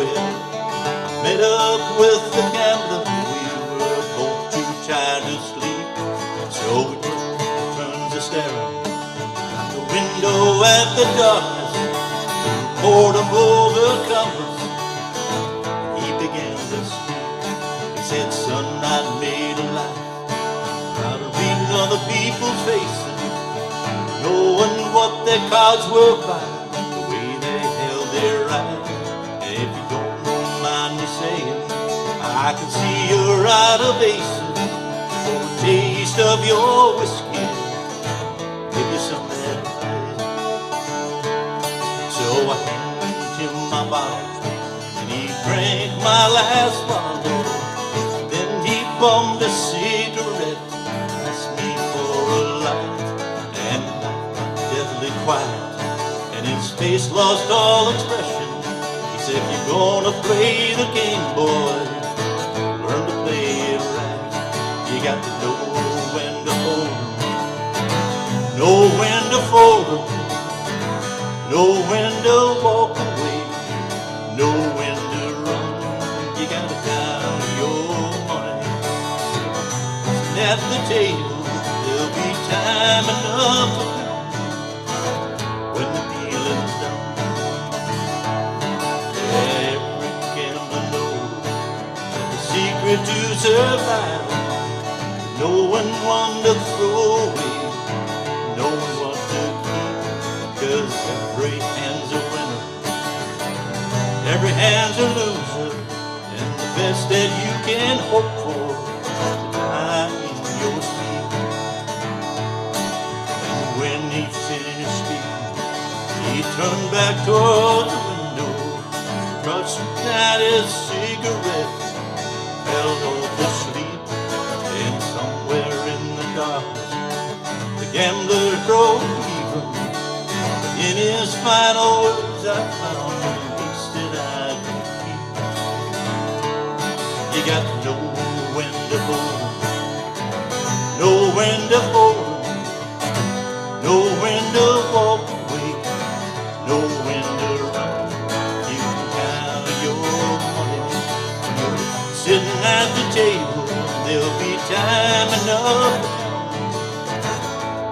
nowhere. I met up with the gambler, we were both too tired to sleep. So we took turns of staring out the window at the darkness, poured him over covers. He began to speak. He said, son, I made a life out of reading other people's faces, knowing what their cards were by, the way they held their eyes. And if you don't mind me saying, I can see you're out of aces. For a taste of your whiskey, give you some advice. So I handed him my bottle, and he drank my last bottle. Then he bummed a cigarette, asked me for a light, and deathly quiet, and his face lost all expression. He said, if you're gonna play the game, boy, learn to play it right. You got to know when to hold 'em, know when to fold 'em, know when to walk away, know when to run. You gotta count your money. And at the table, there'll be time enough to count when the dealing's done. Every gambler knows that the secret to survive, knowing one to throw away, knowing what to keep, 'cause every hand's a winner, every hand's a loser, and the best that you can hope for is to die in your sleep. And when he finished speaking, he turned back toward the window, crushed out his cigarette, held off to sleep. And somewhere in the darkness, the gambler broke even. In his final words, I found the peace that I could keep. You got to know when to hold 'em, know when to fold 'em, know when to walk away, know when to run. You can count your money when you're sitting at the table. There'll be time enough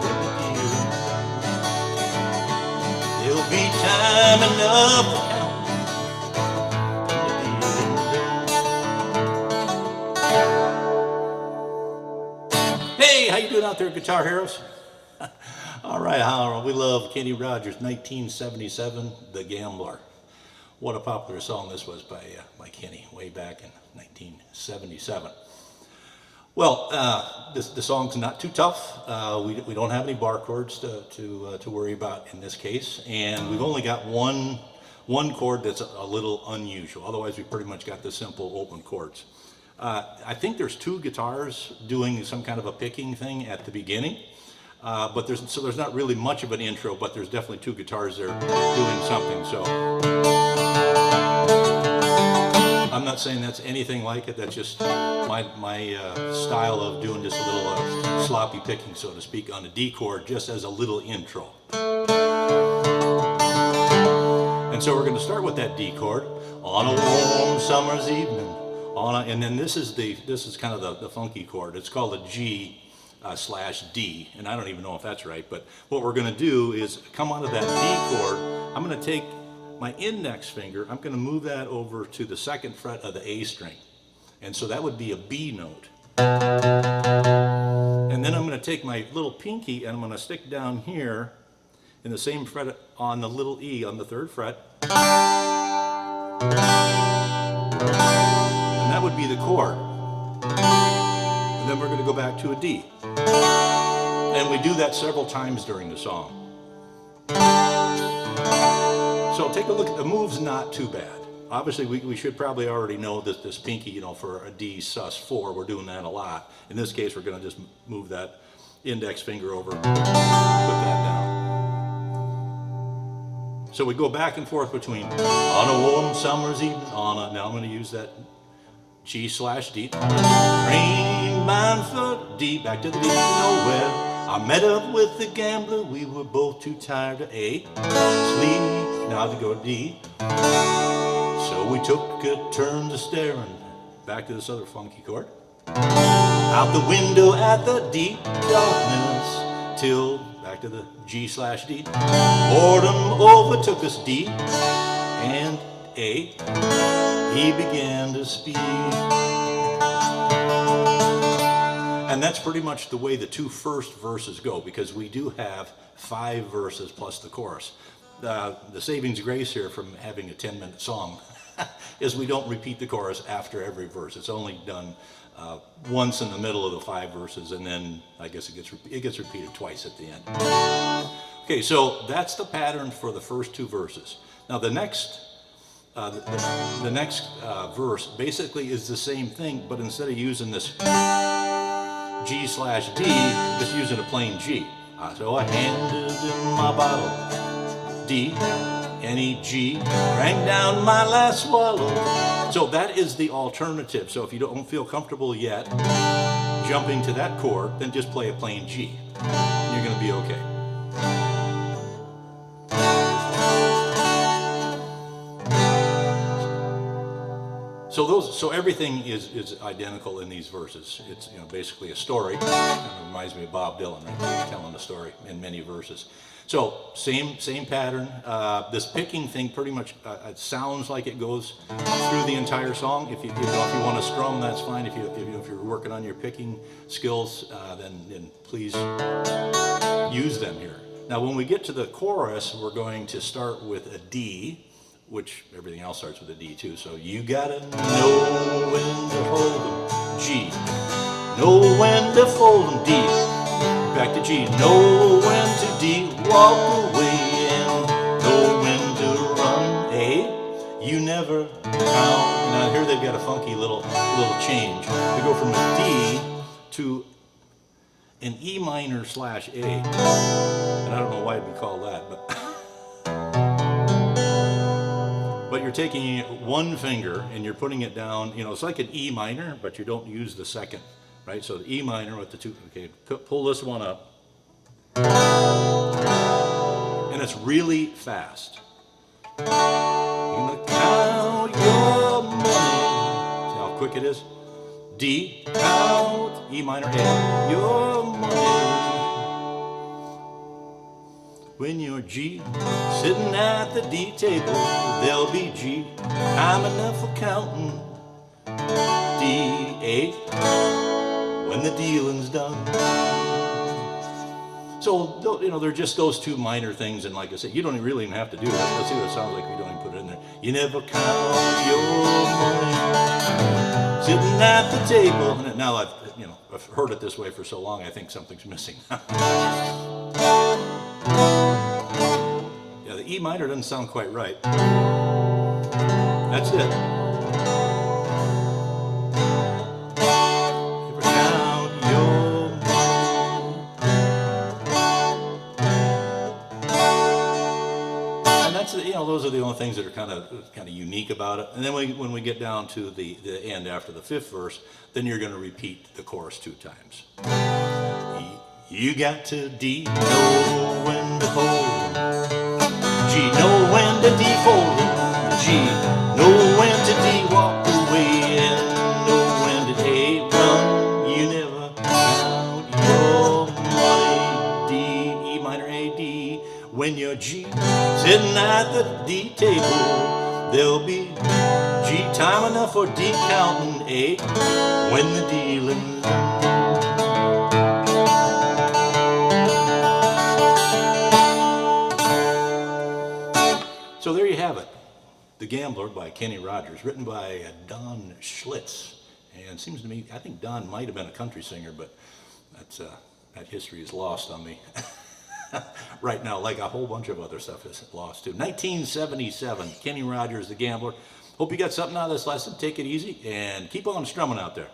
when the dealing's done. There'll be time enough to count when the dealing's done. Hey, how you doing out there, Guitar Heroes? All right, we love Kenny Rogers, 1977, The Gambler. What a popular song this was by Kenny way back in 1977. Well, the song's not too tough. We don't have any bar chords to worry about in this case, and we've only got one chord that's a little unusual. Otherwise, we pretty much got the simple open chords. I think there's two guitars doing some kind of a picking thing at the beginning, but there's not really much of an intro, but there's definitely two guitars there doing something. So I'm not saying that's anything like it. That's just my style of doing just a little sloppy picking, so to speak, on a D chord, just as a little intro. And so we're going to start with that D chord on a warm summer's evening. And then this is kind of the funky chord. It's called a G / D, and I don't even know if that's right. But what we're going to do is come out of that D chord. I'm going to take my index finger, I'm going to move that over to the 2nd fret of the A string. And so that would be a B note. And then I'm going to take my little pinky and I'm going to stick down here in the same fret on the little E on the 3rd fret. And that would be the chord. And then we're going to go back to a D. And we do that several times during the song. So take a look at the move's not too bad. Obviously, we should probably already know that this pinky, for a D sus4, we're doing that a lot. In this case, we're going to just move that index finger over, put that down. So we go back and forth between on a warm summer's evening, now I'm going to use that G / D. Train bound for D, back to the D, nowhere. I met up with the gambler, we were both too tired to A. Sleep, now to go D. So we took a turn to staring back to this other funky chord. Out the window at the deep darkness till back to the G/D. Boredom overtook us, D and A. He began to speak. And that's pretty much the way the two first verses go, because we do have 5 verses plus the chorus. The savings grace here from having a 10-minute song is we don't repeat the chorus after every verse. It's only done once in the middle of the 5 verses, and then I guess it gets repeated twice at the end. Okay, so that's the pattern for the first 2 verses. Now the next verse basically is the same thing, but instead of using this G/D, just using a plain G. So I handed him my bottle, D, and E, G, drank down my last swallow. So that is the alternative. So if you don't feel comfortable yet jumping to that chord, then just play a plain G. You're going to be okay. So everything is identical in these verses. It's basically a story. It reminds me of Bob Dylan, right? Telling a story in many verses. So same pattern. This picking thing pretty much it sounds like it goes through the entire song. If you want to strum, that's fine. If you're working on your picking skills, then please use them here. Now when we get to the chorus, we're going to start with a D, which everything else starts with a D too. So you gotta know when to hold them, G. Know when to fold them, D. Back to G. Know when to D. Walk away and know when to run, A. You never count. Now here they've got a funky little change. We go from a D to an E minor/A. And I don't know why it'd be called that, but you're taking one finger and you're putting it down, it's like an E minor, but you don't use the second, right? So the E minor with the 2, okay, pull this one up. And it's really fast. You're gonna count your money. See how quick it is? D, count, E minor, A, your money. When you're G, sitting at the D table, there'll be G, time enough for counting. D, A, when the dealing's done. So, they're just those 2 minor things, and like I said, you don't really even have to do that. Let's see what it sounds like if we don't even put it in there. You never count your money, sitting at the table. And now I've heard it this way for so long, I think something's missing. Yeah, the E minor doesn't sound quite right. That's it. Never count your money. And that's those are the only things that are kind of unique about it. And then when we get down to the end after the 5th verse, then you're going to repeat the chorus 2 times. You got to D, know when to fold, G, know when to D fold, G, know when to D walk away, and know when to A run. You never count your money, D, E minor, A, D. When you're G, sitting at the D table, there'll be G, time enough for D counting, A, when the dealing's done. So there you have it, The Gambler by Kenny Rogers, written by Don Schlitz. And it seems to me, I think Don might have been a country singer, but that history is lost on me right now, like a whole bunch of other stuff is lost too. 1977, Kenny Rogers, The Gambler. Hope you got something out of this lesson. Take it easy and keep on strumming out there.